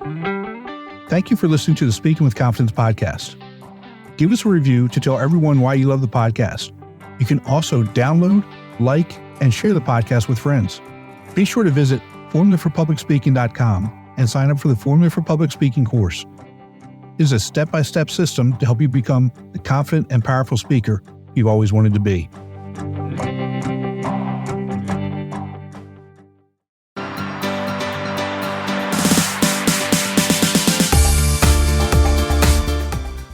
Thank you for listening to the Speaking with Confidence podcast. Give us a review to tell everyone why you love the podcast. You can also download, like, and share the podcast with friends. Be sure to visit formulaforpublicspeaking.com and sign up for the Formula for Public Speaking course. It is a step-by-step system to help you become the confident and powerful speaker you've always wanted to be.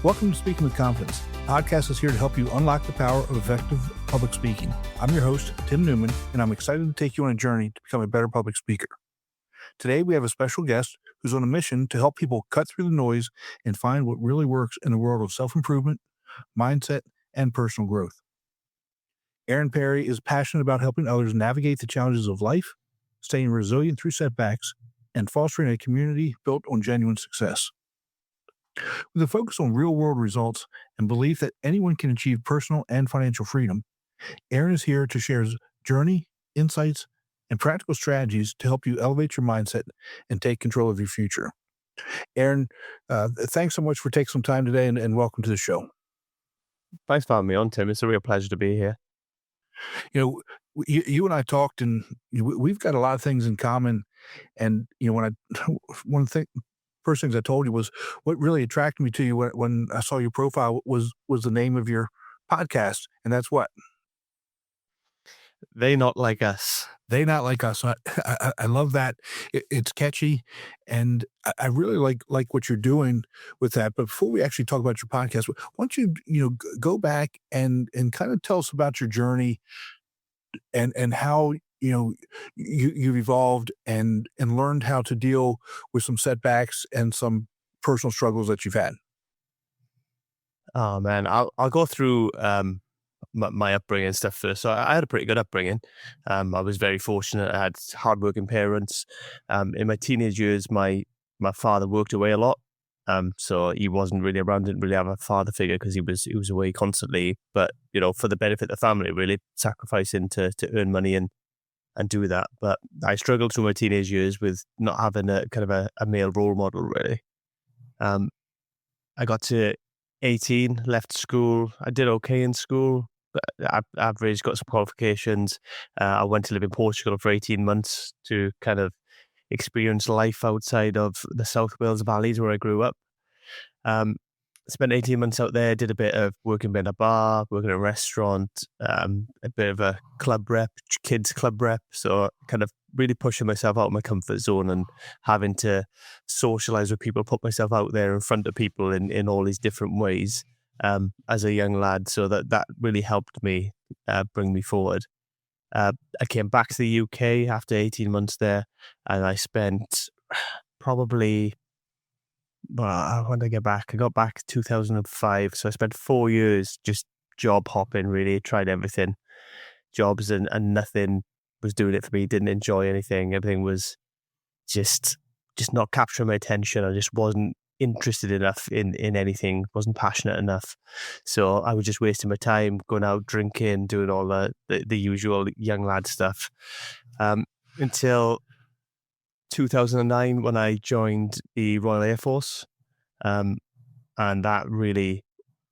Welcome to Speaking with Confidence. The podcast is here to help you unlock the power of effective public speaking. I'm your host, Tim Newman, and I'm excited to take you on a journey to become a better public speaker. Today, we have a special guest who's on a mission to help people cut through the noise and find what really works in the world of self-improvement, mindset, and personal growth. Aaron Parry is passionate about helping others navigate the challenges of life, staying resilient through setbacks, and fostering a community built on genuine success. With a focus on real-world results and belief that anyone can achieve personal and financial freedom, Aaron is here to share his journey, insights, and practical strategies to help you elevate your mindset and take control of your future. Aaron, thanks so much for taking some time today and welcome to the show. Thanks for having me on, Tim. It's a real pleasure to be here. You know, you and I talked, and we've got a lot of things in common. And first things I told you was what really attracted me to you when I saw your profile was the name of your podcast, and that's what? They Not Like Us. They Not Like Us. I love that. It's catchy, and I really like what you're doing with that. But before we actually talk about your podcast, why don't you go back and kind of tell us about your journey and how you've evolved and learned how to deal with some setbacks and some personal struggles that you've had. Oh man, I'll go through my upbringing and stuff first. So I had a pretty good upbringing. I was very fortunate. I had hardworking parents. In my teenage years, my father worked away a lot. So he wasn't really around, didn't really have a father figure because he was away constantly. But for the benefit of the family, really sacrificing to earn money and do that. But I struggled through my teenage years with not having a kind of a male role model, really. I got to 18, left school. I did okay in school, but average, got some qualifications. I went to live in Portugal for 18 months to kind of experience life outside of the South Wales valleys where I grew up. Spent 18 months out there, did a bit of working in a bar, working in a restaurant, a bit of a club rep, kids club rep. So kind of really pushing myself out of my comfort zone and having to socialize with people, put myself out there in front of people in all these different ways as a young lad. So that really helped me bring me forward. I came back to the UK after 18 months there, and I spent probably... when did I get back? I got back 2005. So I spent 4 years just job hopping, really, tried everything. Jobs and nothing was doing it for me. Didn't enjoy anything. Everything was just not capturing my attention. I just wasn't interested enough in anything, wasn't passionate enough. So I was just wasting my time, going out drinking, doing all the usual young lad stuff. Until 2009 when I joined the Royal Air Force, and that really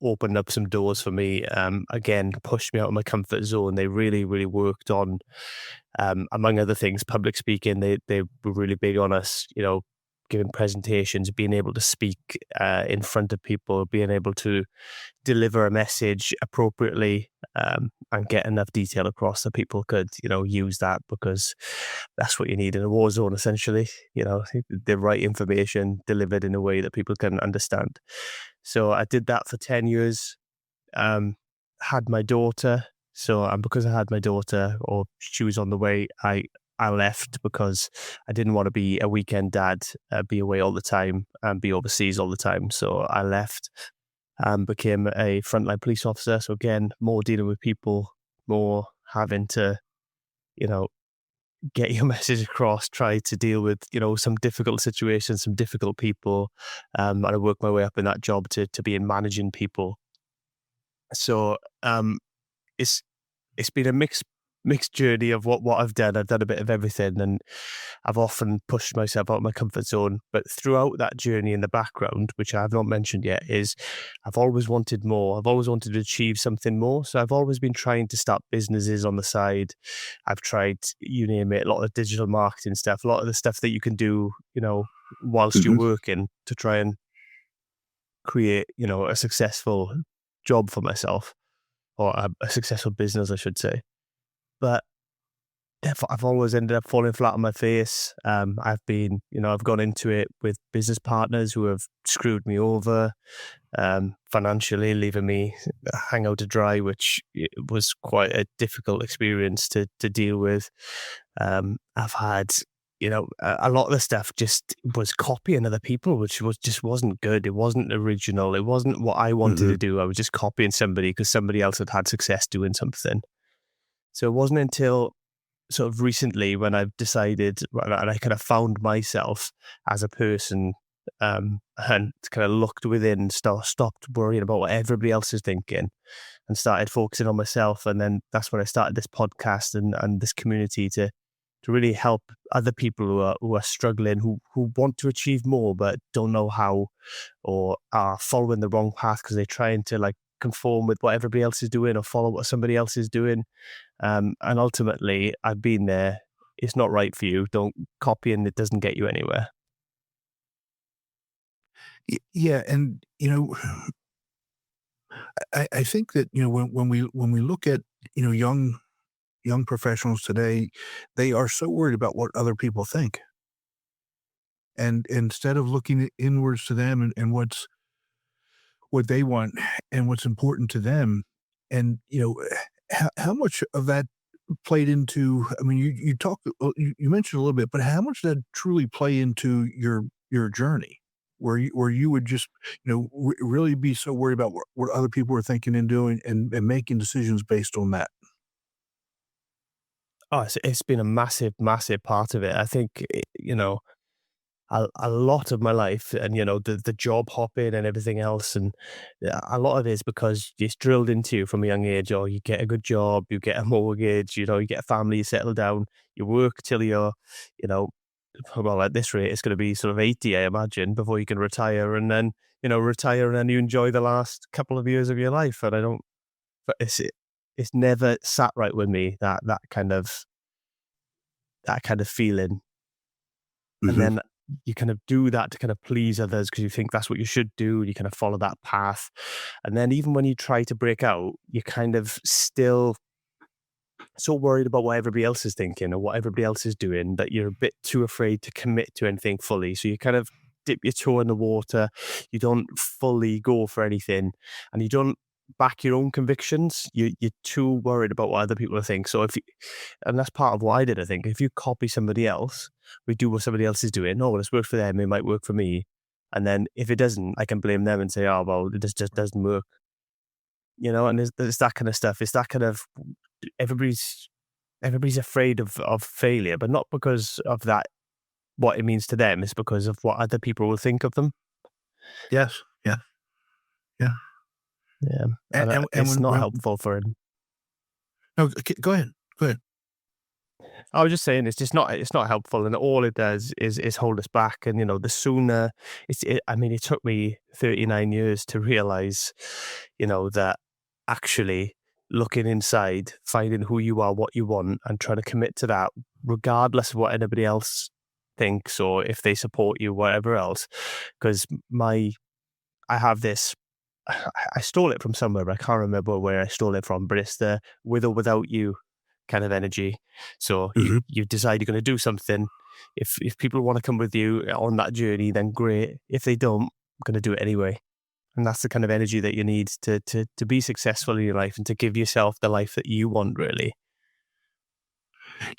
opened up some doors for me. Again, pushed me out of my comfort zone. They really worked on, among other things, public speaking. They were really big on us, giving presentations, being able to speak in front of people, being able to deliver a message appropriately, and get enough detail across that people could, use that, because that's what you need in a war zone, essentially. The right information delivered in a way that people can understand. So I did that for 10 years, had my daughter. And because I had my daughter, or she was on the way, I left because I didn't want to be a weekend dad, be away all the time and be overseas all the time. So I left and became a frontline police officer. So again, more dealing with people, more having to, get your message across, try to deal with, some difficult situations, some difficult people. And I worked my way up in that job to be in managing people. So it's been a mixed mixed journey of what I've done. I've done a bit of everything, and I've often pushed myself out of my comfort zone. But throughout that journey in the background, which I have not mentioned yet, is I've always wanted more. I've always wanted to achieve something more. So I've always been trying to start businesses on the side. I've tried, you name it, a lot of digital marketing stuff, a lot of the stuff that you can do, whilst you're Hmm. working to try and create, a successful job for myself, or a successful business, I should say. But I've always ended up falling flat on my face. I've gone into it with business partners who have screwed me over, financially, leaving me hang out to dry, which was quite a difficult experience to deal with. I've had, a lot of the stuff just was copying other people, which wasn't good. It wasn't original. It wasn't what I wanted Hmm. to do. I was just copying somebody because somebody else had success doing something. So it wasn't until sort of recently when I've decided, and I kind of found myself as a person, and kind of looked within, stopped worrying about what everybody else is thinking, and started focusing on myself. And then that's when I started this podcast and this community to really help other people who are struggling, who want to achieve more but don't know how, or are following the wrong path because they're trying to like conform with what everybody else is doing or follow what somebody else is doing. And ultimately, I've been there. It's not right for you. Don't copy, and it doesn't get you anywhere. Yeah, and I think that when we look at young professionals today, they are so worried about what other people think, and instead of looking inwards to them and what they want and what's important to them, and how much of that played into, I mean, you mentioned a little bit, but how much did that truly play into your journey, where you would just, really be so worried about what other people were thinking and doing, and making decisions based on that? Oh, it's been a massive, massive part of it. I think, a lot of my life, and, the job hopping and everything else. And a lot of it is because it's drilled into you from a young age, or you get a good job, you get a mortgage, you get a family, you settle down, you work till you're, you know, well, at this rate, it's going to be sort of 80, I imagine, before you can retire. And then, retire, and then you enjoy the last couple of years of your life. And I don't, but it's never sat right with me, that kind of feeling. And Mhm. then you kind of do that to kind of please others because you think that's what you should do. You kind of follow that path. And then even when you try to break out, you kind of still so worried about what everybody else is thinking or what everybody else is doing that you're a bit too afraid to commit to anything fully. So you kind of dip your toe in the water. You don't fully go for anything, and you don't back your own convictions. You're too worried about what other people think. So and that's part of what I did, I think. If you copy somebody else, we do what somebody else is doing. Oh, well, it's worked for them. It might work for me. And then if it doesn't, I can blame them and say, oh, well, it just doesn't work. And there's that kind of stuff. It's that kind of everybody's everybody's afraid of failure, but not because of that, what it means to them. It's because of what other people will think of them. Yes. Yeah. Yeah. Yeah, And and and and it's not when helpful for him. no, go ahead. Go ahead. I was just saying it's not helpful, and all it does is hold us back. And the sooner I mean, it took me 39 years to realize, that actually looking inside, finding who you are, what you want, and trying to commit to that, regardless of what anybody else thinks or if they support you, whatever else. Because I have this. I stole it from somewhere, but I can't remember where I stole it from. But it's the with or without you kind of energy. So Mhm. you decide you're going to do something. If people want to come with you on that journey, then great. If they don't, I'm going to do it anyway. And that's the kind of energy that you need to be successful in your life and to give yourself the life that you want, really.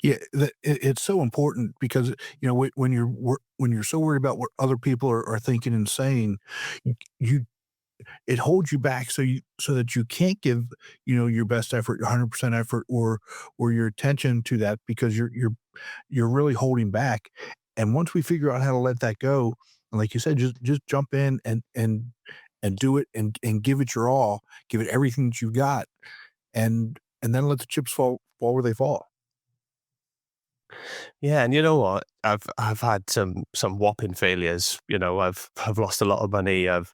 Yeah, it's so important because, when you're so worried about what other people are thinking and saying, you it holds you back, so that you can't give, your best effort, your 100% effort, or your attention to that, because you're really holding back. And once we figure out how to let that go, and like you said, just jump in and do it, and give it your all, give it everything that you've got, and and then let the chips fall where they fall. Yeah, and you know what? I've had some whopping failures. I've lost a lot of money. I've,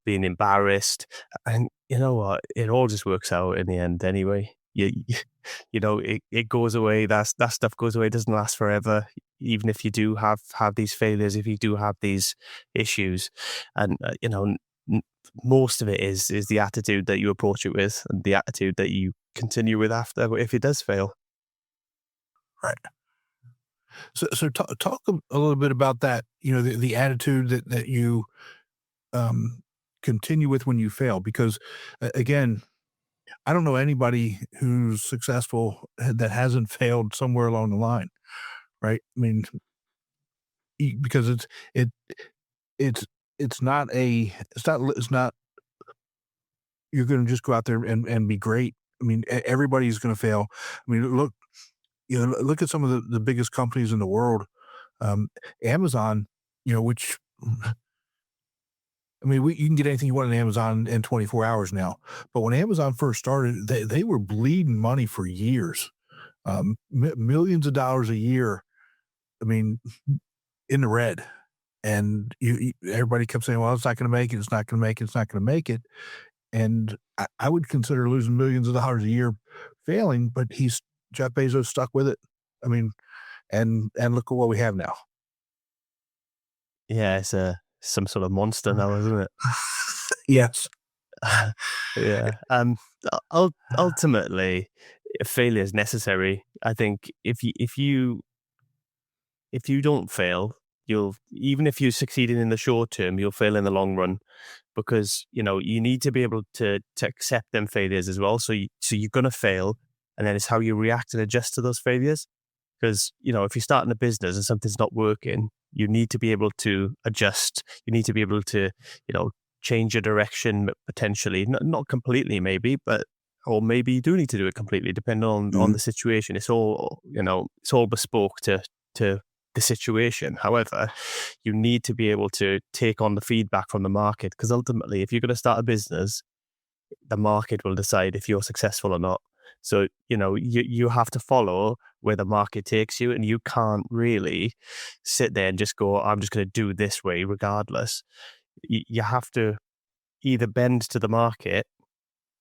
been embarrassed, and you know what? It all just works out in the end anyway. It goes away. That stuff goes away. It doesn't last forever. Even if you do have these failures, if you do have these issues, and most of it is the attitude that you approach it with, and the attitude that you continue with after if it does fail. Right. So talk a little bit about that. The attitude that you um, continue with when you fail, because again, I don't know anybody who's successful that hasn't failed somewhere along the line, right? I mean, because it it's it's not you're going to just go out there and be great. I mean, everybody's going to fail. I mean, look at some of the biggest companies in the world. Um, Amazon, which I mean, you can get anything you want on Amazon in 24 hours now. But when Amazon first started, they were bleeding money for years, millions of dollars a year. I mean, in the red. And everybody kept saying, "Well, it's not going to make it. It's not going to make it. It's not going to make it." And I would consider losing millions of dollars a year failing, but Jeff Bezos stuck with it. I mean, and look at what we have now. Yeah, it's some sort of monster now, isn't it? Yes. Yeah. Ultimately, failure is necessary. I think if you don't fail, you'll even if you succeeded in the short term, you'll fail in the long run because you need to be able to accept them failures as well. So you're gonna fail, and then it's how you react and adjust to those failures. Because, if you're starting a business and something's not working, you need to be able to adjust. You need to be able to, change your direction potentially, not completely maybe, or maybe you do need to do it completely depending on Mhm. the situation. It's all bespoke to the situation. However, you need to be able to take on the feedback from the market because ultimately, if you're going to start a business, the market will decide if you're successful or not. So, you have to follow where the market takes you, and you can't really sit there and just go, I'm just going to do this way regardless. You have to either bend to the market,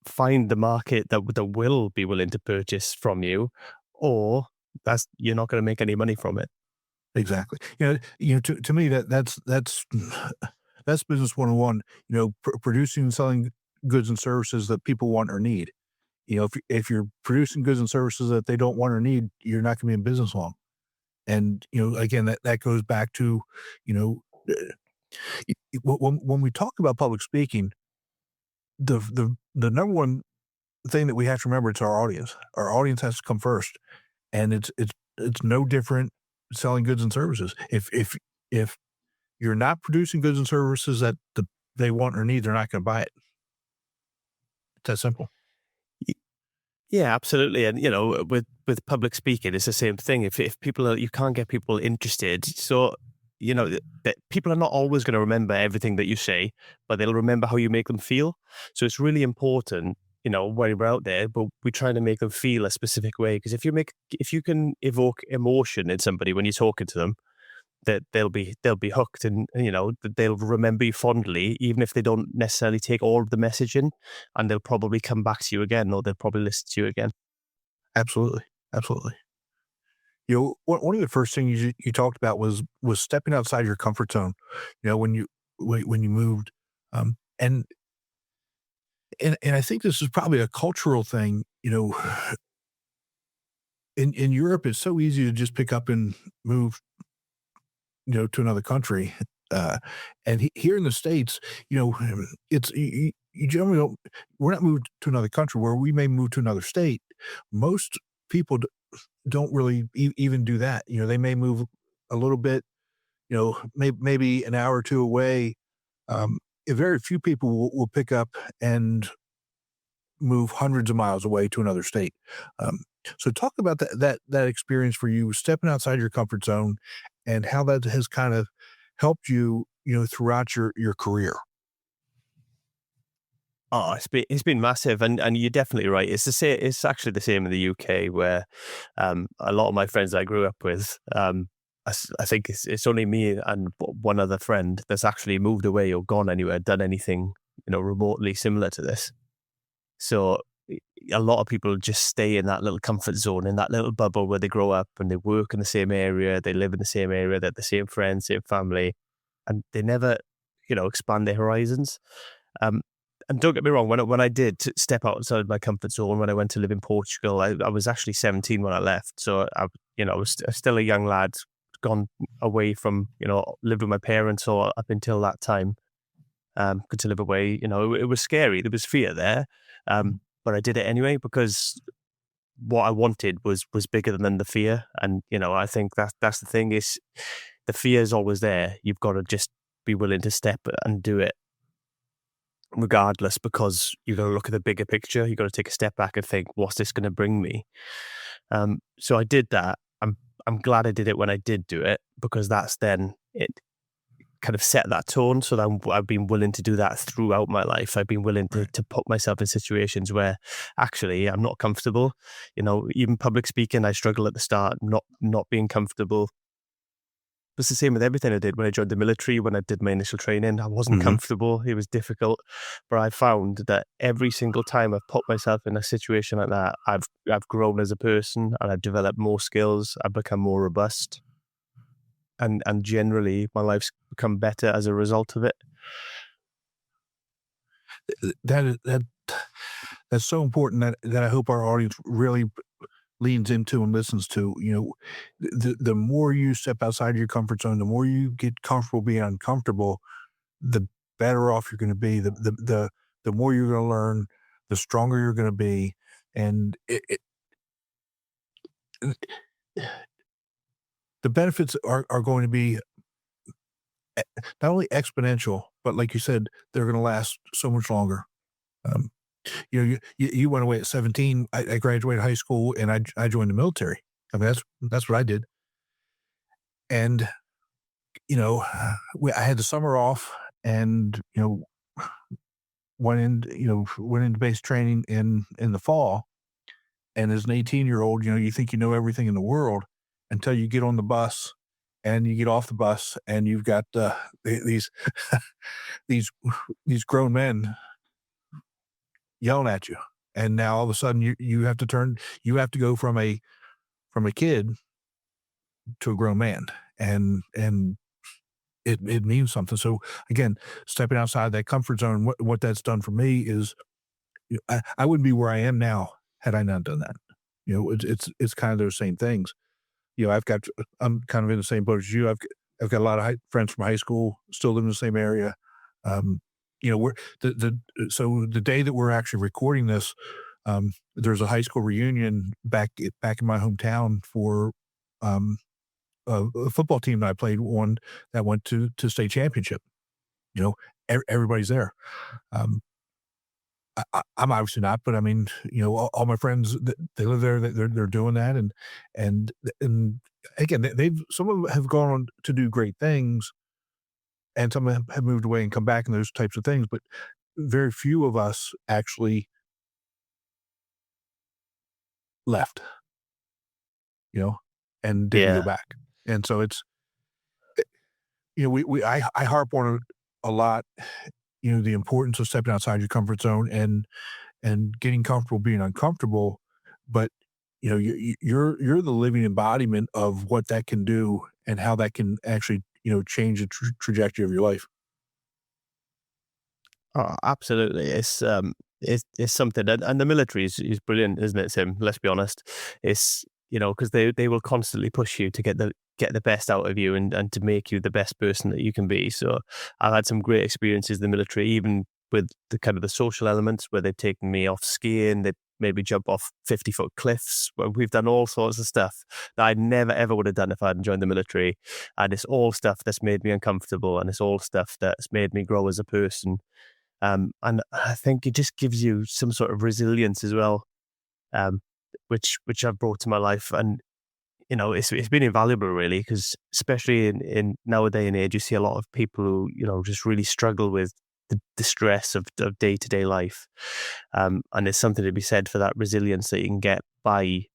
find the market that will be willing to purchase from you, or you're not going to make any money from it. Exactly. To me that's that's business 101. Producing and selling goods and services that people want or need. If you're producing goods and services that they don't want or need, you're not going to be in business long. And again, that goes back to you know when we talk about public speaking, the number one thing that we have to remember, it's our audience. Our audience has to come first, and it's no different selling goods and services. If you're not producing goods and services that they want or need, they're not going to buy it. It's that simple. Yeah, absolutely. And with public speaking, it's the same thing. If people you can't get people interested, so that people are not always going to remember everything that you say, but they'll remember how you make them feel. So it's really important, when we're out there, but we're trying to make them feel a specific way. Because if you can evoke emotion in somebody when you're talking to them, that they'll be hooked, and that they'll remember you fondly, even if they don't necessarily take all of the message in, and they'll probably come back to you again, or they'll probably listen to you again. Absolutely, absolutely. One of the first things you talked about was stepping outside your comfort zone. When you moved, and I think this is probably a cultural thing. In Europe, it's so easy to just pick up and move, to another country. Uh, and here in the States, it's you generally don't. We're not moved to another country where we may move to another state. Most people don't really even do that. They may move a little bit, maybe an hour or two away. Um, Very few people will pick up and move hundreds of miles away to another state. Um, so talk about that experience for you, stepping outside your comfort zone, and how that has kind of helped you, throughout your career. Oh, it's been massive, and you're definitely right. It's the same. It's actually the same in the UK, where a lot of my friends I grew up with, I think it's only me and one other friend that's actually moved away or gone anywhere, done anything remotely similar to this. So a lot of people just stay in that little comfort zone, in that little bubble where they grow up and they work in the same area, they live in the same area, they're the same friends, same family, and they never, expand their horizons. Um, and don't get me wrong, when I did step outside my comfort zone, when I went to live in Portugal, I was actually 17 when I left. So I was still a young lad, gone away from, lived with my parents or up until that time. Good to live away. It was scary. There was fear there. But I did it anyway because what I wanted was bigger than the fear. And, I think that's the thing is the fear is always there. You've got to just be willing to step and do it regardless, because you've got to look at the bigger picture. You've got to take a step back and think, what's this going to bring me? So I did that. I'm glad I did it when I did do it, because that's then it kind of set that tone. So that I've been willing to do that throughout my life. I've been willing to put myself in situations where actually I'm not comfortable. Even public speaking, I struggle at the start, not being comfortable. It's the same with everything I did when I joined the military. When I did my initial training, I wasn't comfortable. It was difficult, but I found that every single time I've put myself in a situation like that, I've grown as a person and I've developed more skills. I've become more robust, and generally my life's become better as a result of it. That's so important that I hope our audience really leans into and listens to. The more you step outside your comfort zone, the more you get comfortable being uncomfortable, the better off you're going to be. The more you're going to learn, the stronger you're going to be, and the benefits are going to be not only exponential, but like you said, they're going to last so much longer. You went away at 17. I graduated high school and I joined the military. I mean, that's what I did. And, I had the summer off and, went into base training in the fall. And as an 18-year-old, you think you know everything in the world until you get on the bus and you get off the bus and you've got these these grown men yelling at you. And now all of a sudden you have to go from a kid to a grown man, and it means something. So again, stepping outside that comfort zone, what that's done for me is I wouldn't be where I am now had I not done that. It's kind of those same things. I'm kind of in the same boat as you. I've got a lot of friends from high school still live in the same area. We're so the day that we're actually recording this, there's a high school reunion back in my hometown for a football team that I played on that went to state championship. Everybody's there. I'm obviously not, but I mean, all my friends, they live there, they're doing that. And again, some of them have gone on to do great things and some have moved away and come back and those types of things, but very few of us actually left, and didn't go back. And so it's, I harp on it a lot, the importance of stepping outside your comfort zone and getting comfortable being uncomfortable. But, you're the living embodiment of what that can do and how that can actually, change the trajectory of your life. Oh, absolutely. It's something, and the military is brilliant, isn't it, Tim? Let's be honest. It's because they will constantly push you to get the best out of you and to make you the best person that you can be. So I've had some great experiences in the military, even with the kind of the social elements where they've taken me off skiing, they maybe jump off 50-foot cliffs. Where we've done all sorts of stuff that I never ever would have done if I hadn't joined the military. And it's all stuff that's made me uncomfortable, and it's all stuff that's made me grow as a person. And I think it just gives you some sort of resilience as well, which I've brought to my life. And, it's been invaluable really, because especially in nowadays and age, you see a lot of people who, just really struggle with the stress of day-to-day life. And there's something to be said for that resilience that you can get by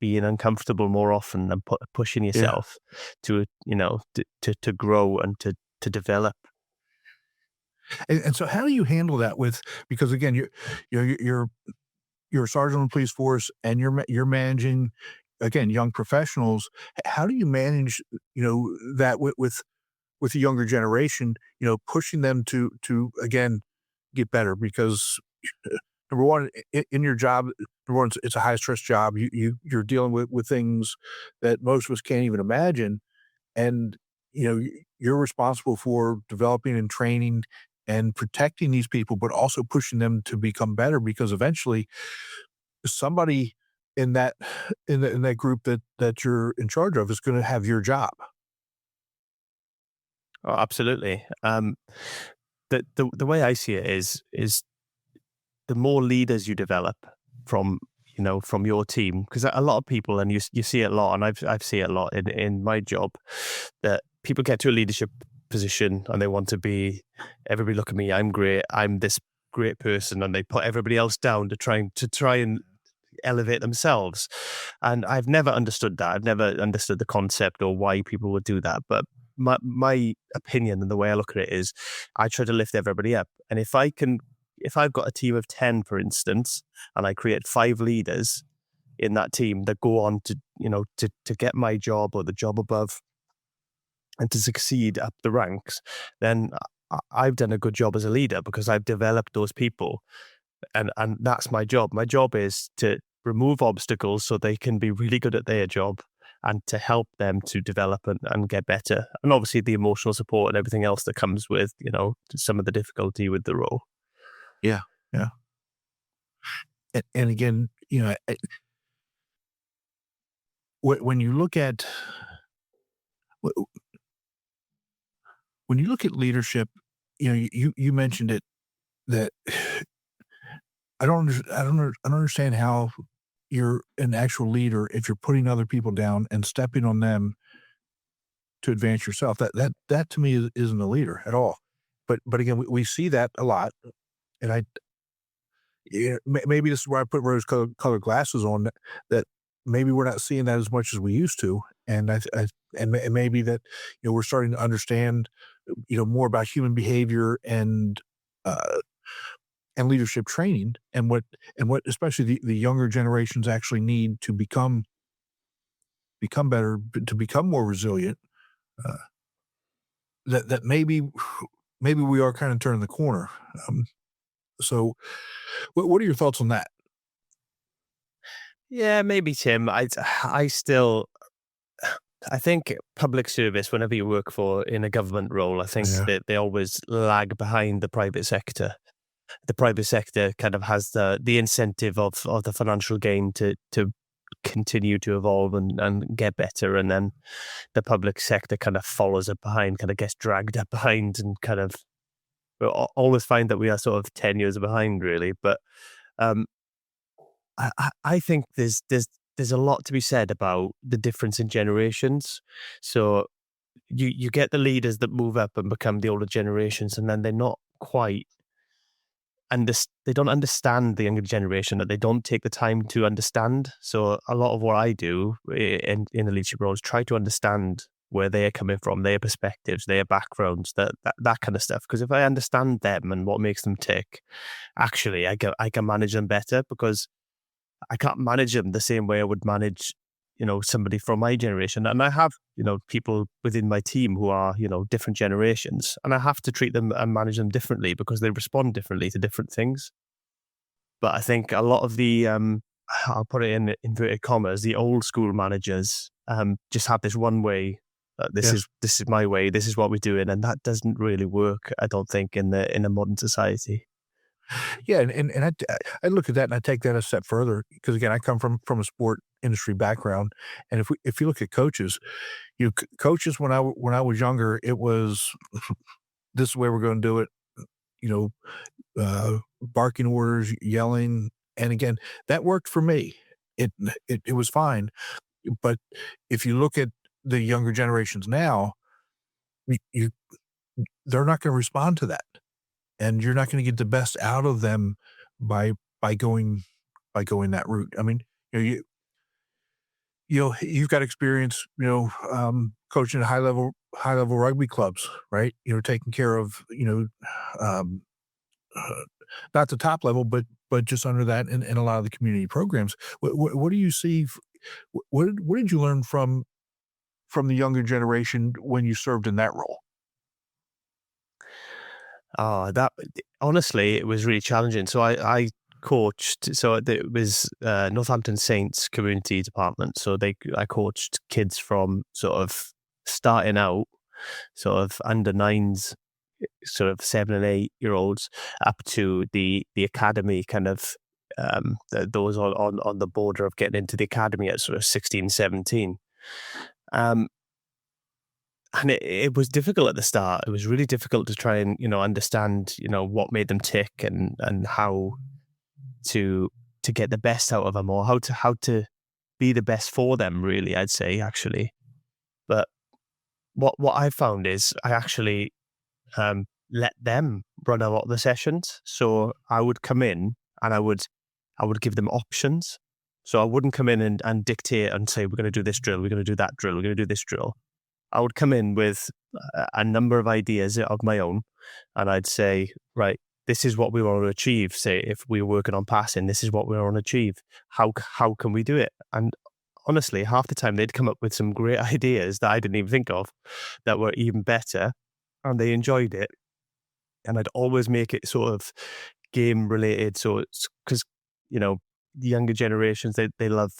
being uncomfortable more often and pushing Yeah. yourself to, to grow and to develop. And so how do you handle that because again, you're a sergeant on the police force and you're managing, again, young professionals. How do you manage, that with the younger generation, pushing them to again, get better? Because number one, in your job, number one, it's a high stress job. You're dealing with things that most of us can't even imagine. And, you're responsible for developing and training and protecting these people, but also pushing them to become better because eventually somebody in that in that group that you're in charge of is going to have your job. Oh, absolutely. The way I see it is the more leaders you develop from from your team, because a lot of people, and you see it a lot, and I've seen it a lot in my job, that people get to a leadership position and they want to be, everybody look at me, I'm great, I'm this great person, and they put everybody else down to try and elevate themselves. And I've never understood that. I've never understood the concept or why people would do that. But my opinion and the way I look at it is I try to lift everybody up. And if I've got a team of 10, for instance, and I create 5 leaders in that team that go on to, to get my job or the job above and to succeed up the ranks, then I've done a good job as a leader because I've developed those people. And that's my job. My job is to remove obstacles so they can be really good at their job and to help them to develop and get better. And obviously the emotional support and everything else that comes with, some of the difficulty with the role. Yeah, yeah. And again, when you look at when you look at leadership, you mentioned it, that I don't understand how you're an actual leader if you're putting other people down and stepping on them to advance yourself. That to me isn't a leader at all. But again, we see that a lot, and maybe this is where I put rose colored glasses on, that maybe we're not seeing that as much as we used to, and and maybe that we're starting to understand more about human behavior uh, and leadership training, and what especially the younger generations actually need to become better, to become more resilient. Uh, that maybe we are kind of turning the corner. Um, so, what are your thoughts on that? Yeah, maybe, Tim. I think public service, whenever you work in a government role, I think Yeah, that they always lag behind the private sector. The private sector kind of has the incentive of the financial gain to continue to evolve and get better, and then the public sector kind of follows it behind, kind of gets dragged up behind, and kind of we always find that we are sort of 10 years behind, really. But um, I think there's a lot to be said about the difference in generations. So you get the leaders that move up and become the older generations, and then they're not quite they don't understand the younger generation, that they don't take the time to understand. So a lot of what I do in the leadership role is try to understand where they're coming from, their perspectives, their backgrounds, that kind of stuff. Because if I understand them and what makes them tick, actually I can manage them better, because I can't manage them the same way I would manage, somebody from my generation. And I have, people within my team who are, different generations, and I have to treat them and manage them differently because they respond differently to different things. But I think a lot of I'll put it in inverted commas, the old school managers just have this one way. This yeah, is my way. This is what we're doing, and that doesn't really work, I don't think, in a modern society. yeah. And I look at that and I take that a step further, because again, I come from a sport industry background, and if you look at coaches, coaches when I was younger, it was this is the way we're going to do it. You know, barking orders, yelling, and again, that worked for me. It it was fine. But if you look at the younger generations now, you they're not gonna respond to that. and you're not going to get the best out of them by by going that route. I mean, you know, you've got experience, coaching high level rugby clubs, right? Taking care of, um, uh, not the top level, but just under that in a lot of the community programs. What do you see? What did you learn from the younger generation when you served in that role? Oh, that honestly, it was really challenging. So I coached. So it was Northampton Saints Community Department. So I coached kids from sort of starting out, sort of under nines, sort of 7 and 8 year olds, up to the academy kind of. Those on the border of getting into the academy at sort of 16, 17. Um, and it was difficult at the start. It was really difficult to try and, understand, what made them tick and how to get the best out of them, or how to be the best for them, really, I'd say, actually. But what I found is I actually let them run a lot of the sessions. So I would come in and I would give them options. So I wouldn't come in and dictate and say, we're going to do this drill, we're going to do that drill, we're going to do this drill. I would come in with a number of ideas of my own, and I'd say, right, this is what we want to achieve. Say, if we were working on passing, this is what we want to achieve. How can we do it? And honestly, half the time they'd come up with some great ideas that I didn't even think of that were even better, and they enjoyed it. And I'd always make it sort of game related. So it's because, the younger generations, they love,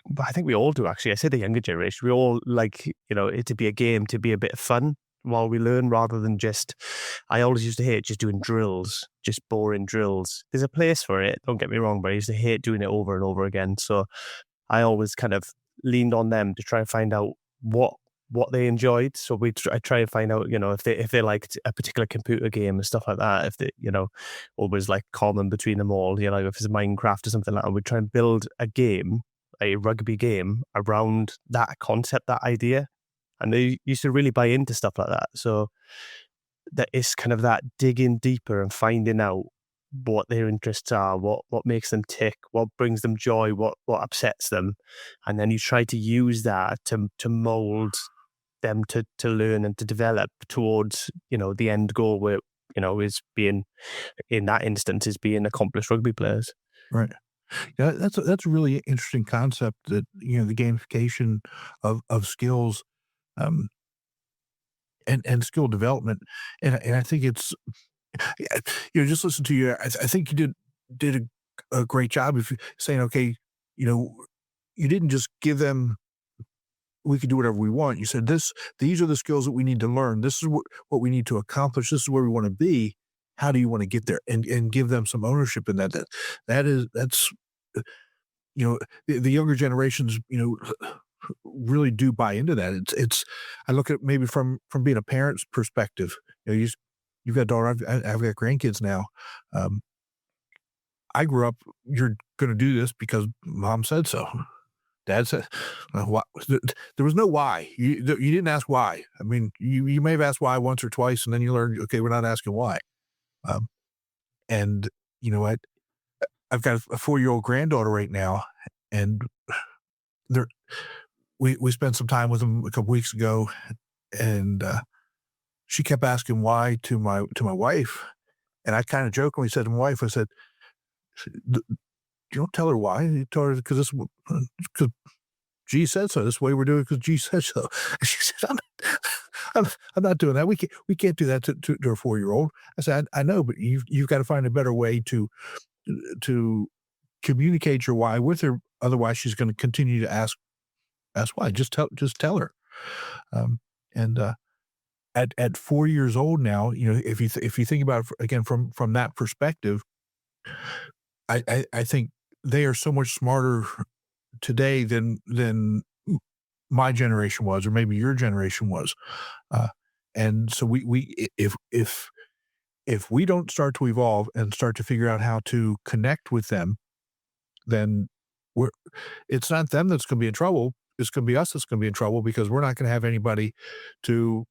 but I think we all do, actually. I say the younger generation, we all like, it to be a game, to be a bit of fun while we learn, rather than just, I always used to hate just doing drills, just boring drills. There's a place for it, don't get me wrong, but I used to hate doing it over and over again. So I always kind of leaned on them to try and find out what they enjoyed. So I try and find out, if they liked a particular computer game and stuff like that, if they, always like common between them all, if it's Minecraft or something like that, we'd try and build a rugby game around that concept, that idea. And they used to really buy into stuff like that. So that is kind of that digging deeper and finding out what their interests are, what makes them tick, what brings them joy, what upsets them. And then you try to use that to mold them to learn and to develop towards, the end goal, where, is being, in that instance, is being accomplished rugby players. Right. Yeah, that's a really interesting concept, that, the gamification of skills, um, and skill development. And I think it's, yeah, just listen to you. I think you did a great job of saying, okay, you know, you didn't just give them, we can do whatever we want. You said these are the skills that we need to learn. This is what we need to accomplish. This is where we want to be. How do you want to get there? And give them some ownership in that. That's uh, the younger generations, really do buy into that. It's I look at maybe from being a parent's perspective. You've got a daughter. I've got grandkids now. Um, I grew up. You're going to do this because mom said so. Dad said, why? There was no why. You didn't ask why. I mean, you may have asked why once or twice, and then you learned, okay, we're not asking why. Um, and you know what? I've got a 4-year-old granddaughter right now, and there we spent some time with them a couple weeks ago, and she kept asking why to my wife, and I kind of jokingly said to my wife, I said, "You don't tell her why. You tell her because because G said so. This way we're doing it because G said so." And she said, I'm not doing that. We can't do that to a 4-year-old." I said, I know, but you've got to find a better way to communicate your why with her. Otherwise, she's going to continue to ask why. Just tell her. Um, and at 4 years old now, if you think about it again from that perspective, I think they are so much smarter today than my generation was, or maybe your generation was. Uh, and so if we don't start to evolve and start to figure out how to connect with them, then we're it's not them that's going to be in trouble. It's going to be us that's going to be in trouble, because we're not going to have anybody to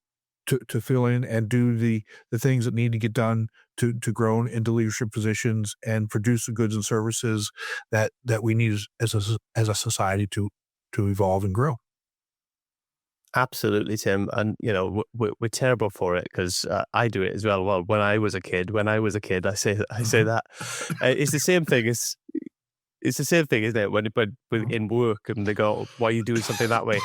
fill in and do the things that need to get done to grow into leadership positions and produce the goods and services that we need as a society to evolve and grow. Absolutely, Tim. And, we're terrible for it because I do it as well. Well, when I was a kid, I say that it's the same thing it's the same thing, isn't it? When in work and they go, why are you doing something that way?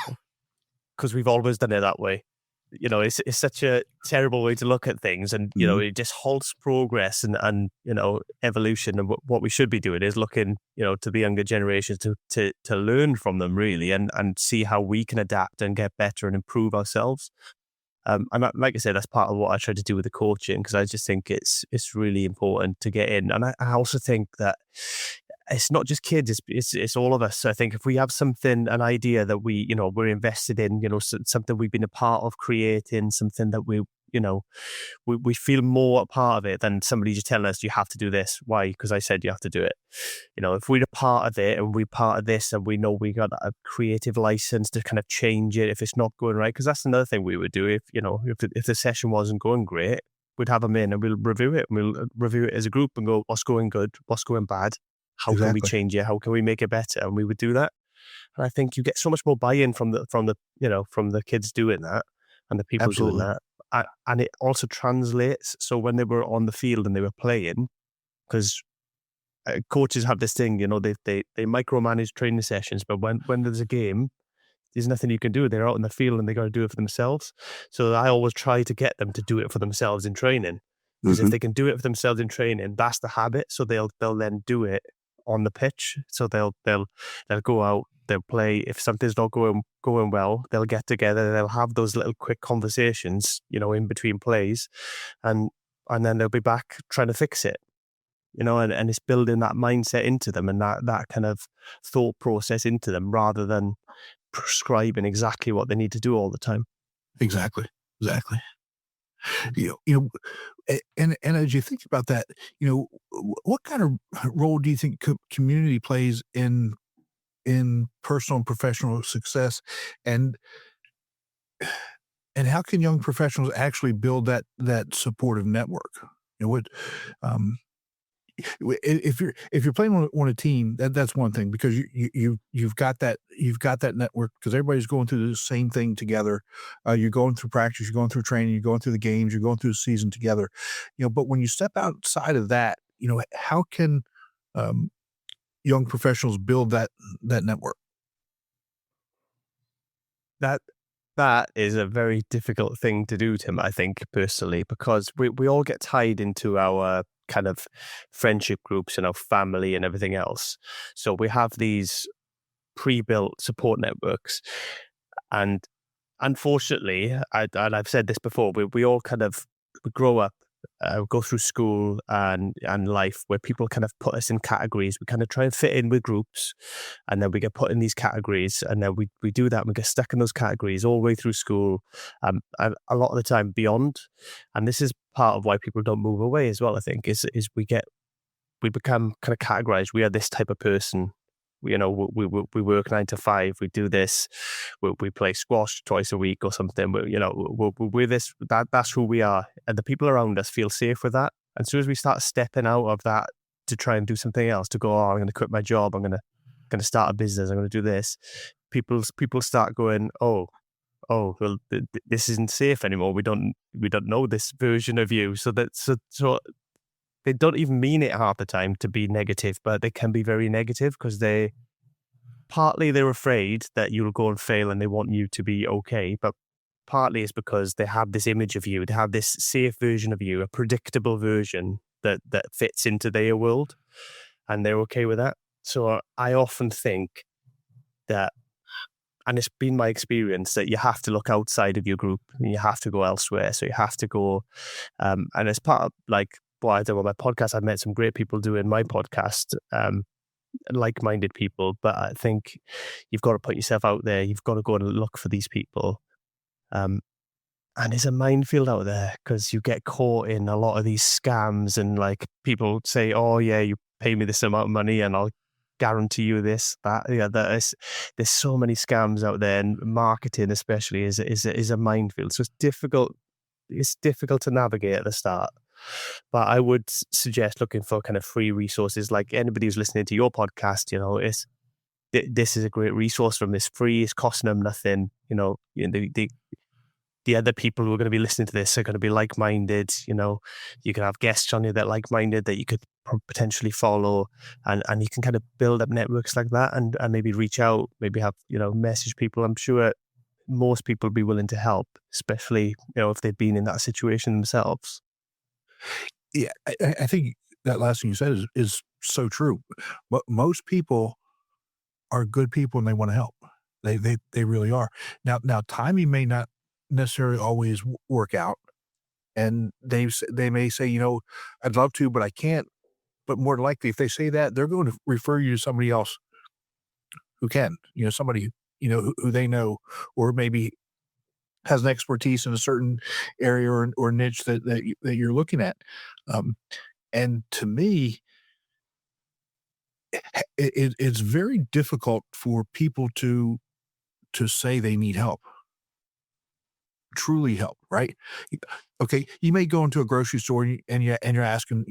Because we've always done it that way. It's such a terrible way to look at things, and Mhm. it just halts progress and evolution. And what we should be doing is looking to the younger generations to learn from them, really, and see how we can adapt and get better and improve ourselves. And like I said, that's part of what I try to do with the coaching, because I just think it's really important to get in. And I also think that it's not just kids; it's all of us. So I think if we have something, an idea that we're invested in, something we've been a part of creating, something that we feel more a part of it than somebody just telling us you have to do this. Why? Because I said you have to do it. If we're a part of it and we're part of this and we know we got a creative license to kind of change it if it's not going right, because that's another thing we would do if the session wasn't going great, we'd have them in and we'll review it, and we'll review it as a group and go, what's going good, what's going bad, how can we Exactly. change it, how can we make it better, and we would do that. And I think you get so much more buy-in from the kids doing that and the people doing Absolutely. that. And it also translates. So when they were on the field and they were playing, because coaches have this thing, they micromanage training sessions, but when there's a game, there's nothing you can do. They're out in the field and they got to do it for themselves. So I always try to get them to do it for themselves in training, because if Mhm. they can do it for themselves in training, that's the habit. So they'll then do it on the pitch. So they'll go out, they'll play. If something's not going well, they'll get together, they'll have those little quick conversations, in between plays, and then they'll be back trying to fix it. And it's building that mindset into them and that kind of thought process into them, rather than prescribing exactly what they need to do all the time. Exactly. Exactly. You and as you think about that, what kind of role do you think community plays in personal and professional success, and how can young professionals actually build that supportive network? What um, if you're playing on a team, that's one thing, because you've got that network, because everybody's going through the same thing together. You're going through practice, you're going through training, you're going through the games, you're going through the season together. But when you step outside of that, how can um, young professionals build that network? That that is a very difficult thing to do, Tim, I think, personally, because we all get tied into our kind of friendship groups and our family and everything else. So we have these pre-built support networks. And unfortunately, and I've said this before, we all kind of we grow up, go through school and life, where people kind of put us in categories. We kind of try and fit in with groups, and then we get put in these categories, and then we do that and we get stuck in those categories all the way through school, and a lot of the time beyond. And this is part of why people don't move away as well, I think, is we become kind of categorized. We are this type of person. We work 9 to 5. We do this. We play squash twice a week or something. We're this. That's who we are, and the people around us feel safe with that. And as soon as we start stepping out of that to try and do something else, to go, oh, I'm going to quit my job. I'm going to start a business. I'm going to do this. People start going, well, this isn't safe anymore. We don't know this version of you. So they don't even mean it half the time to be negative, but they can be very negative, because they're afraid that you'll go and fail and they want you to be okay. But partly it's because they have this image of you. They have this safe version of you, a predictable version that fits into their world, and they're okay with that. So I often think that, and it's been my experience, that you have to look outside of your group and you have to go elsewhere. So you have to go, and as part of like what I do on my podcast, I've met some great people doing my podcast, like-minded people. But I think you've got to put yourself out there. You've got to go and look for these people. And it's a minefield out there, because you get caught in a lot of these scams, and like people say, oh yeah, you pay me this amount of money and I'll guarantee you this, that. Yeah, there's so many scams out there, and marketing especially is a minefield. So it's difficult to navigate at the start. But I would suggest looking for kind of free resources. Like anybody who's listening to your podcast, this is a great resource from this free. It's costing them nothing. The other people who are going to be listening to this are going to be like-minded. You can have guests on you that are like-minded that you could potentially follow, and you can kind of build up networks like that, and maybe reach out, maybe have, message people. I'm sure most people will be willing to help, especially, if they've been in that situation themselves. Yeah, I think that last thing you said is so true. But most people are good people and they want to help. They really are. Now timing may not necessarily always work out, and they may say, I'd love to, but I can't. But more than likely, if they say that, they're going to refer you to somebody else who can. Somebody who they know, or maybe has an expertise in a certain area or niche that you're looking at. And to me, it's very difficult for people to say they need help, truly help, right? Okay, you may go into a grocery store and you're asking,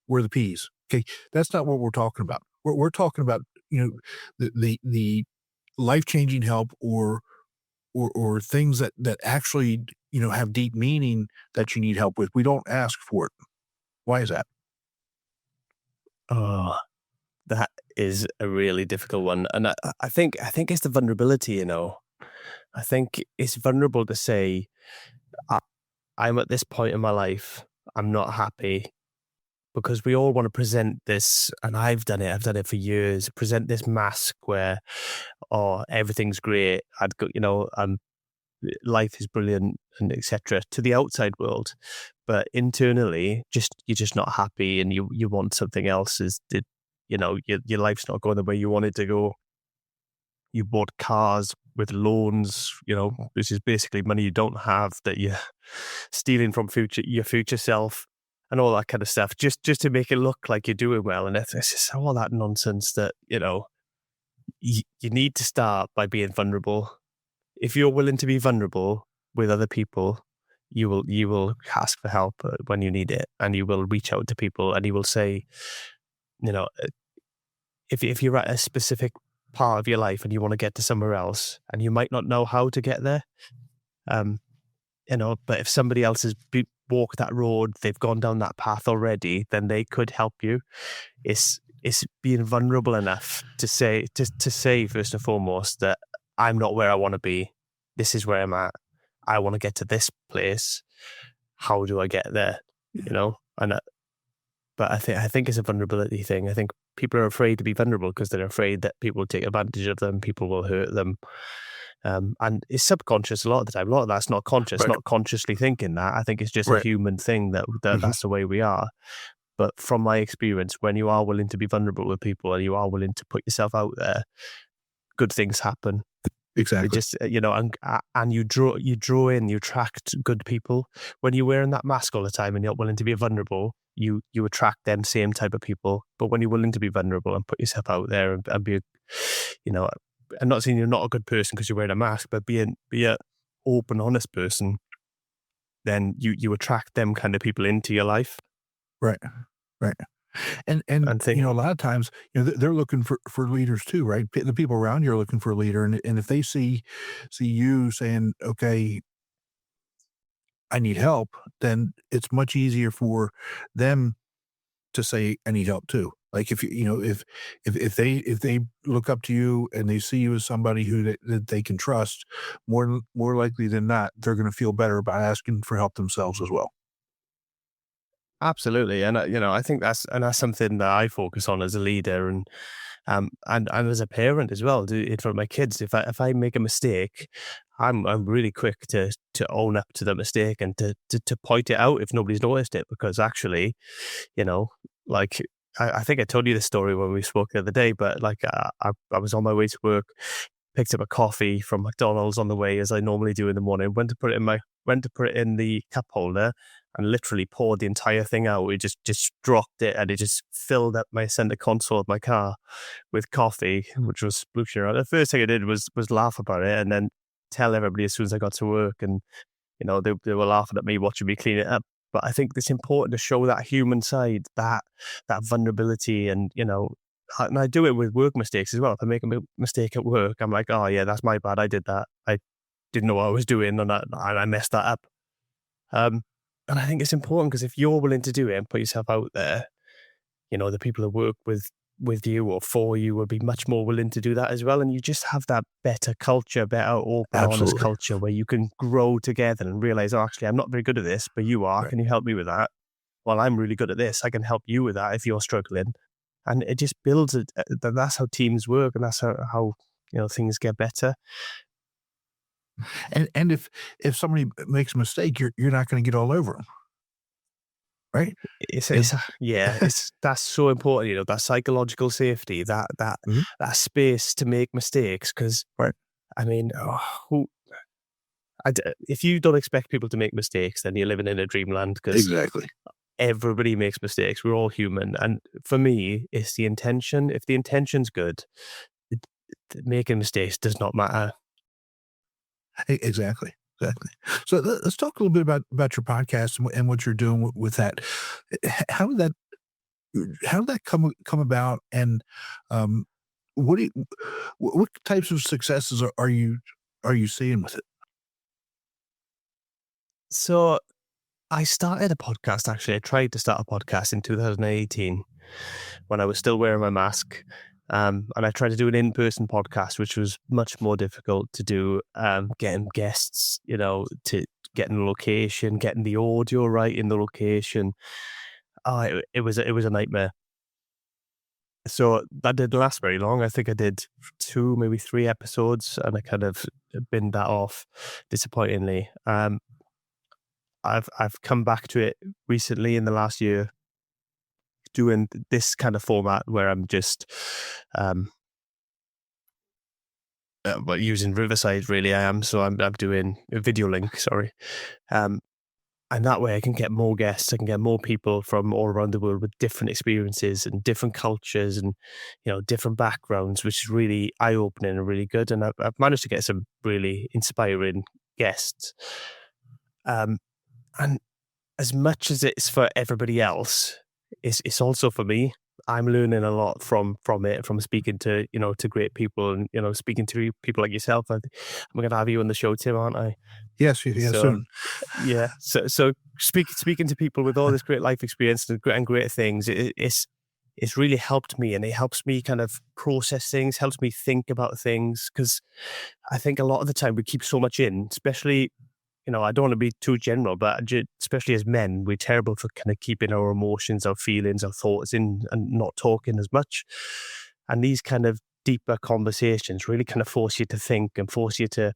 where are the peas? Okay, that's not what we're talking about. We're talking about, the life-changing help or things that actually, have deep meaning that you need help with. We don't ask for it. Why is that? Oh, that is a really difficult one. And I think it's the vulnerability, I think it's vulnerable to say, I'm at this point in my life, I'm not happy, because we all want to present this, and I've done it for years, present this mask where, everything's great, life is brilliant, and etc. to the outside world, but internally, you're just not happy, and you want something else. Your life's not going the way you want it to go. You bought cars with loans, which is basically money you don't have, that you're stealing from your future self, and all that kind of stuff, just to make it look like you're doing well. And it's just all that nonsense that, you need to start by being vulnerable. If you're willing to be vulnerable with other people, you will ask for help when you need it, and you will reach out to people, and you will say, if you're at a specific part of your life and you want to get to somewhere else, and you might not know how to get there, but if somebody else has walked that road, they've gone down that path already, then they could help you. It's being vulnerable enough to say first and foremost that I'm not where I want to be. This is where I'm at. I want to get to this place. How do I get there? But I think it's a vulnerability thing. I think people are afraid to be vulnerable because they're afraid that people will take advantage of them, people will hurt them. And it's subconscious a lot of the time. A lot of that's not conscious, Right. not consciously thinking that. I think it's just Right. a human thing that that's the way we are. But from my experience, when you are willing to be vulnerable with people and you are willing to put yourself out there, good things happen. Exactly. It just, and you attract good people. When you're wearing that mask all the time and you're not willing to be vulnerable, you attract them same type of people. But when you're willing to be vulnerable and put yourself out there and be, I'm not saying you're not a good person because you're wearing a mask, but be an open, honest person, then you attract them kind of people into your life. Right. And a lot of times, they're looking for leaders too, right? The people around you are looking for a leader, and if they see you saying, "Okay, I need help," then it's much easier for them to say, "I need help too." Like if if they look up to you and they see you as somebody that they can trust, more likely than not, they're going to feel better about asking for help themselves as well. Absolutely, and I think that's something that I focus on as a leader, and as a parent as well. In front of my kids, if I make a mistake, I'm really quick to own up to the mistake and to point it out if nobody's noticed it, because actually, like I think I told you this story when we spoke the other day, but like I was on my way to work, picked up a coffee from McDonald's on the way, as I normally do in the morning. Went to put it in the cup holder, and literally poured the entire thing out. It just dropped it, and it just filled up my center console of my car with coffee, which was splooshing around. The first thing I did was laugh about it, and then tell everybody as soon as I got to work, and they were laughing at me watching me clean it up. But I think it's important to show that human side, that vulnerability, and I do it with work mistakes as well. If I make a mistake at work, I'm like, oh yeah, that's my bad. I did that. I didn't know what I was doing, and I messed that up. And I think it's important because if you're willing to do it and put yourself out there, the people who work with you or for you will be much more willing to do that as well. And you just have that better culture, better open, honest Absolutely. culture where you can grow together and realize, oh, actually, I'm not very good at this, but you are. Right. Can you help me with that? Well, I'm really good at this. I can help you with that if you're struggling. And it just builds it. That's how teams work, and that's how things get better. And if somebody makes a mistake, you're not going to get all over them, right? That's so important. That psychological safety, that Mhm. that space to make mistakes. Because Right. I mean, if you don't expect people to make mistakes, then you're living in a dreamland. Because Exactly. everybody makes mistakes. We're all human, and for me, it's the intention. If the intention's good, it, making mistakes does not matter. Exactly. Exactly. So let's talk a little bit about your podcast and what you're doing with that. How did that come about, and um, what do you, what types of successes are you seeing with it? So I started a podcast. Actually, I tried to start a podcast in 2018 when I was still wearing my mask. And I tried to do an in-person podcast, which was much more difficult to do. Getting guests, to getting the location, getting the audio right in the location. Oh, it was a nightmare. So that didn't last very long. I think I did 2, maybe 3 episodes, and I kind of binned that off, disappointingly. I've come back to it recently in the last year, doing this kind of format where I'm just using Riverside. Really, I am. So I'm doing a video link. Sorry, um, and that way I can get more guests. I can get more people from all around the world with different experiences and different cultures and different backgrounds, which is really eye opening and really good. And I've managed to get some really inspiring guests. And as much as it's for everybody else, it's also for me. I'm learning a lot from it, from speaking to to great people, and speaking to people like yourself. I'm going to have you on the show, Tim, aren't I? Yes. Yes. So Soon. yeah, so speaking to people with all this great life experience and great things, it's really helped me, and it helps me kind of process things, helps me think about things, because I think a lot of the time we keep so much in, especially. I don't want to be too general, but especially as men, we're terrible for kind of keeping our emotions, our feelings, our thoughts in and not talking as much. And these kind of deeper conversations really kind of force you to think and force you to,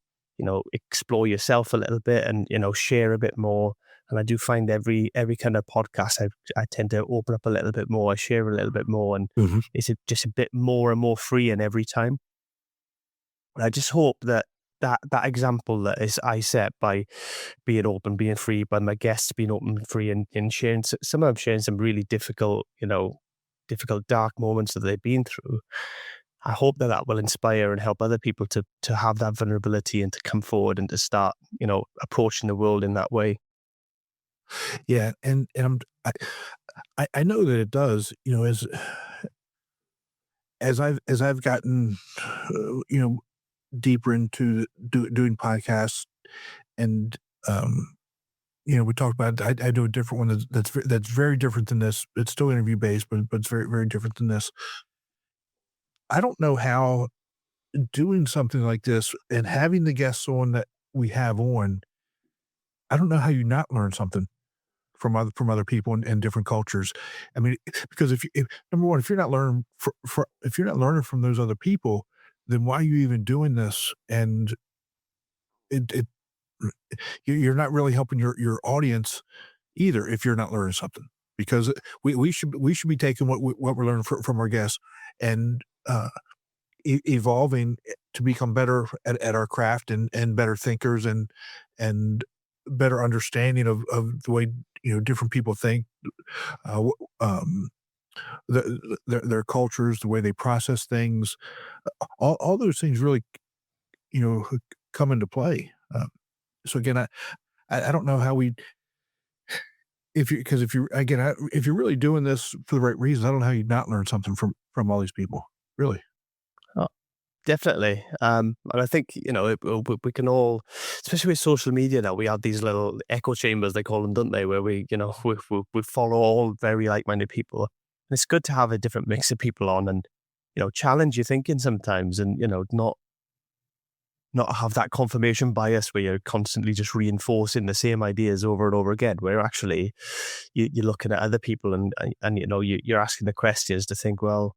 explore yourself a little bit and, share a bit more. And I do find every kind of podcast, I tend to open up a little bit more, I share a little bit more, and Mhm. it's just a bit more and more freeing every time. And I just hope that example that is I set by being open, being free, by my guests being open and free, and sharing some of them sharing some really difficult, difficult dark moments that they've been through. I hope that will inspire and help other people to have that vulnerability and to come forward and to start, approaching the world in that way. Yeah, and I know that it does. As I've gotten, deeper into doing podcasts, and um, we talked about I do a different one that's very different than this. It's still interview based, but it's very very different than this. I don't know how doing something like this and having the guests on that we have on. I don't know how you not learn something from other people in different cultures. I mean, because if number one, if you're not learning if you're not learning from those other people, then why are you even doing this? And it you're not really helping your audience either if you're not learning something, because we should be taking what we're learning from our guests and evolving to become better at our craft and better thinkers and better understanding of the way different people think, uh, w- um, their cultures, the way they process things, all those things really you know come into play. So again, I don't know how we if you're really doing this for the right reasons, I don't know how you'd not learn something from all these people. Really. Oh, definitely. And I think, we can all, especially with social media now, we have these little echo chambers, they call them, don't they? Where we follow all very like-minded people. And it's good to have a different mix of people on and, challenge your thinking sometimes and, not have that confirmation bias where you're constantly just reinforcing the same ideas over and over again, where actually you're looking at other people and you're asking the questions to think, well,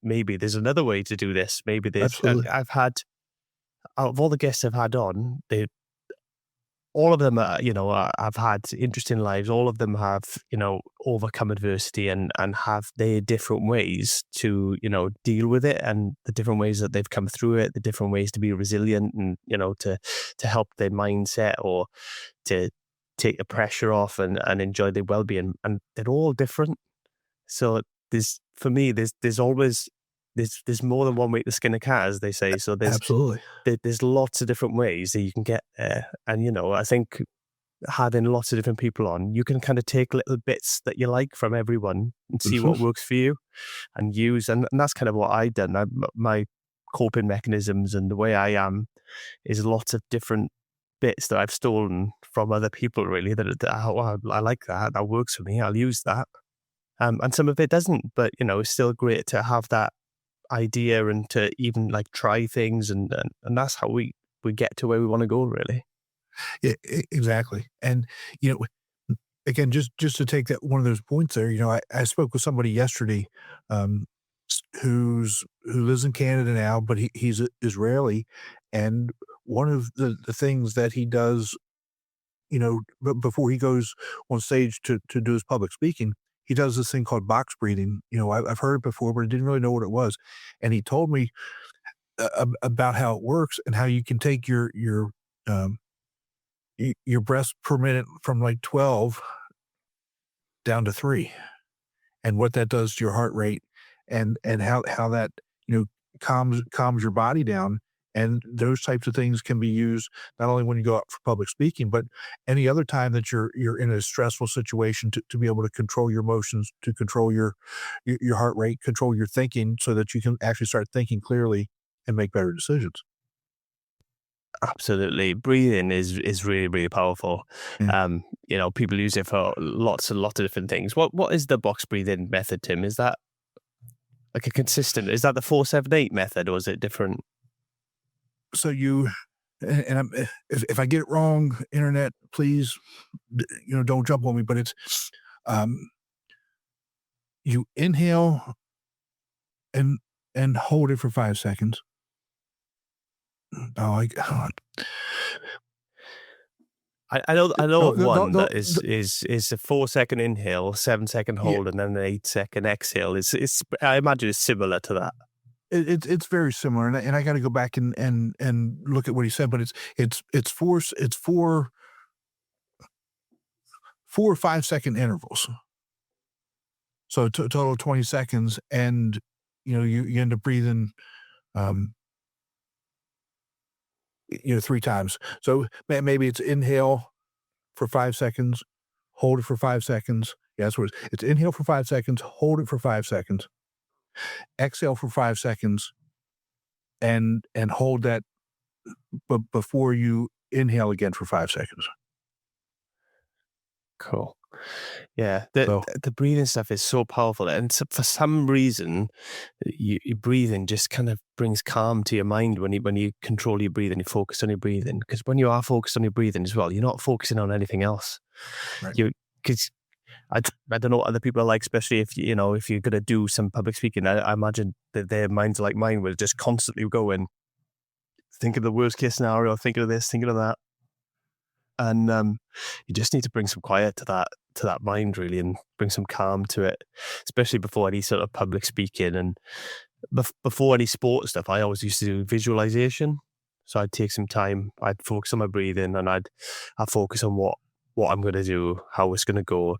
maybe there's another way to do this. Maybe there's, and Absolutely. out of all the guests I've had on, all of them have had interesting lives. All of them have, overcome adversity and have their different ways to, deal with it, and the different ways that they've come through it, the different ways to be resilient and, to help their mindset or to take the pressure off and enjoy their well-being. And they're all different. So for me, there's always, there's more than one way to skin a cat, as they say. So Absolutely. there's lots of different ways that you can get there. And, I think having lots of different people on, you can kind of take little bits that you like from everyone and see what works for you and use. And that's kind of what I've done. My coping mechanisms and the way I am is lots of different bits that I've stolen from other people, really, I like that works for me, I'll use that. And some of it doesn't, but, it's still great to have that idea and to even like try things. And that's how we get to where we want to go, really. Yeah, exactly. And, again, just to take that one of those points there, I spoke with somebody yesterday, who lives in Canada now, but he's Israeli. And one of the things that he does, before he goes on stage to do his public speaking, he does this thing called box breathing. I've heard it before, but I didn't really know what it was. And he told me about how it works and how you can take um, your breaths per minute from like 12 down to 3, and what that does to your heart rate, and how that, calms your body down. And those types of things can be used not only when you go out for public speaking, but any other time that you're in a stressful situation, to be able to control your emotions, to control your heart rate, control your thinking, so that you can actually start thinking clearly and make better decisions. Absolutely. Breathing is really, really powerful. Yeah. People use it for lots and lots of different things. What is the box breathing method, Tim? Is that like is that the 4-7-8 method, or is it different? So and I'm, if I get it wrong, internet, please, don't jump on me, but it's, um, you inhale and hold it for 5 seconds. Oh, I know no, of no, no, one no, that is a 4-second inhale, 7-second yeah, hold, and then an 8-second exhale. It's I imagine it's similar to that. it's very similar, and I got to go back and look at what he said, but it's 4 or 5 second intervals. So total of 20 seconds, and you end up breathing, um, 3 times. So maybe it's inhale for 5 seconds, hold it for 5 seconds. Yeah, that's what it's inhale for 5 seconds, hold it for 5 seconds, exhale for 5 seconds, and hold that before you inhale again for 5 seconds. Cool. Yeah, the So, the breathing stuff is so powerful, and so for some reason, your breathing just kind of brings calm to your mind when you control your breathing, you focus on your breathing. Because when you are focused on your breathing as well, you're not focusing on anything else. right. You because I don't know what other people are like, especially if you're gonna do some public speaking. I imagine that their minds are like mine, will just constantly go and think of the worst case scenario, thinking of this, thinking of that. And you just need to bring some quiet to that mind, really, and bring some calm to it, especially before any sort of public speaking and before any sport stuff. I always used to do visualization, so I'd take some time, I'd focus on my breathing, and I'd focus on what I'm going to do, how it's going to go,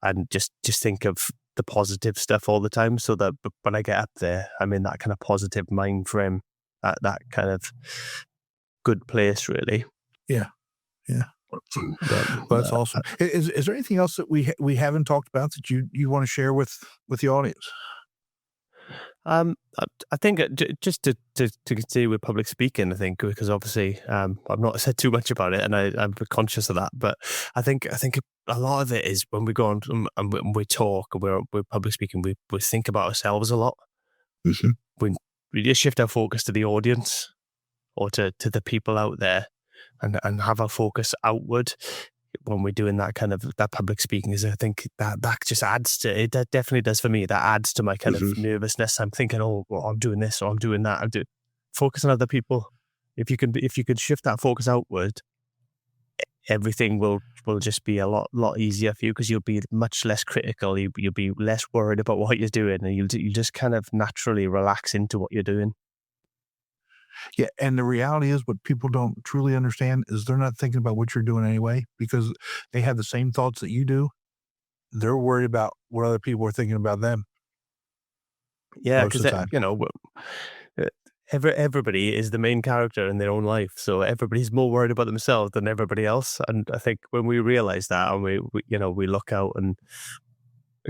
and just think of the positive stuff all the time, so that when I get up there, I'm in that kind of positive mind frame, that kind of good place, really. Yeah, yeah. Well, that's awesome. Is there anything else that we haven't talked about that you want to share with the audience? I think just to continue with public speaking, I think because obviously I've not said too much about it, and I'm conscious of that. But I think a lot of it is when we go on and when we talk and we're public speaking, we think about ourselves a lot. Mm-hmm. We just shift our focus to the audience or to the people out there, and have our focus outward when we're doing that kind of that public speaking. Is I think that just adds to it. That definitely does for me. That adds to my kind of nervousness. I'm thinking, oh, well, I'm doing this or I'm doing that. Focus on other people. If you could shift that focus outward, everything will just be a lot easier for you, because you'll be much less critical. You'll be less worried about what you're doing, and you'll just kind of naturally relax into what you're doing. Yeah, and the reality is what people don't truly understand is they're not thinking about what you're doing anyway, because they have the same thoughts that you do. They're worried about what other people are thinking about them. Yeah, Most of because the time. everybody is the main character in their own life, so everybody's more worried about themselves than everybody else. And I think when we realize that, and we look out and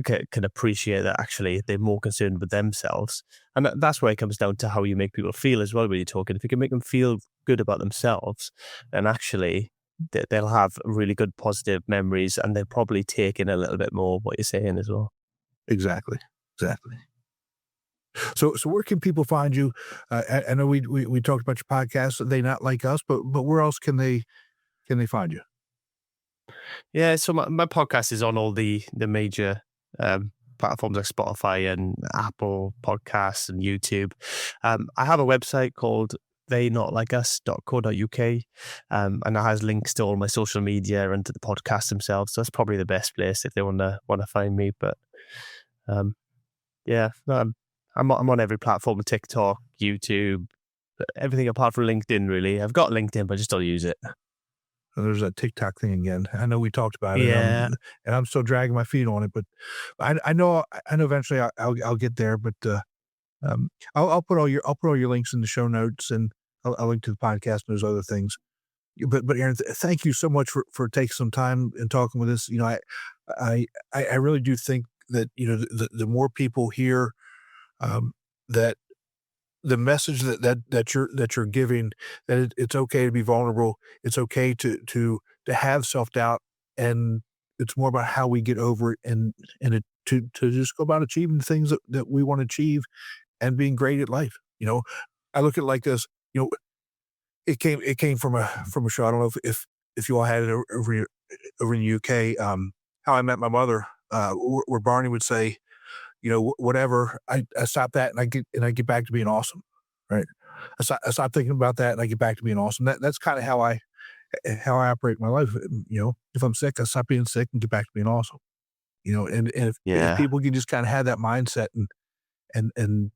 can appreciate that actually they're more concerned with themselves, and that's where it comes down to how you make people feel as well when you're talking. If you can make them feel good about themselves, then actually they'll have really good positive memories, and they'll probably take in a little bit more of what you're saying as well. Exactly. So where can people find you? I know we talked about your podcast, They Not Like Us, but where else can they find you? Yeah, so my podcast is on all the major platforms like Spotify and Apple Podcasts and YouTube. I have a website called theynotlikeus.co.uk, and that has links to all my social media and to the podcast themselves. So that's probably the best place if they want to find me. But yeah, no, I'm on every platform: TikTok, YouTube, everything apart from LinkedIn. Really, I've got LinkedIn, but I just don't use it. There's that TikTok thing again. I know we talked about it, Yeah. and I'm still dragging my feet on it. But I know eventually I'll get there. But I'll put all your links in the show notes, and I'll link to the podcast and those other things. But Aaron, thank you so much for taking some time and talking with us. I really do think that the more people hear that the message that you're giving, that it's okay to be vulnerable. It's okay to have self-doubt, and it's more about how we get over it and to just go about achieving the things that we want to achieve and being great at life. I look at it like this, it came from a show. I don't know if you all had it over in the UK, How I Met My Mother, where Barney would say, whatever, I stop that and I get back to being awesome, right? I stop thinking about that and I get back to being awesome. That's kind of how I operate my life. If I'm sick, I stop being sick and get back to being awesome. And if people can just kind of have that mindset and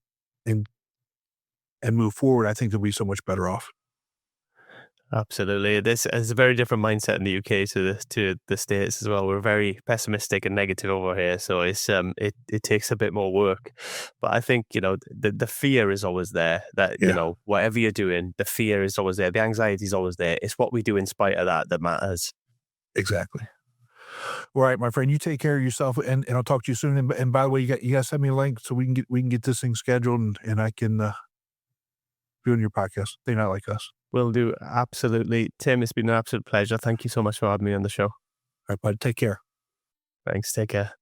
move forward, I think they'll be so much better off. Absolutely. This is a very different mindset in the UK to the States as well. We're very pessimistic and negative over here, so it's it takes a bit more work. But I think the fear is always there. That whatever you're doing, the fear is always there. The anxiety is always there. It's what we do in spite of that matters. Exactly. All right, my friend, you take care of yourself, and I'll talk to you soon. And by the way, you got to send me a link so we can get this thing scheduled, and I can be on your podcast. They're Not Like Us. Will do. Absolutely. Tim, it's been an absolute pleasure. Thank you so much for having me on the show. All right, bud. Take care. Thanks. Take care.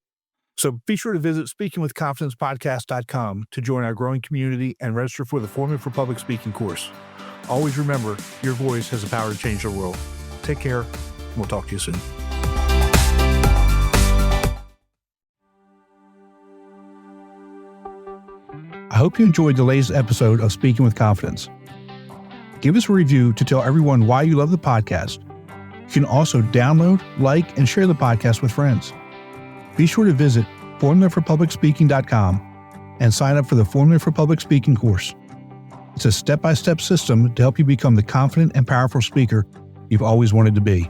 So be sure to visit speakingwithconfidencepodcast.com to join our growing community and register for the Formula for Public Speaking course. Always remember, your voice has the power to change the world. Take care, and we'll talk to you soon. I hope you enjoyed the latest episode of Speaking with Confidence. Give us a review to tell everyone why you love the podcast. You can also download, like, and share the podcast with friends. Be sure to visit formulaforpublicspeaking.com and sign up for the Formula for Public Speaking course. It's a step-by-step system to help you become the confident and powerful speaker you've always wanted to be.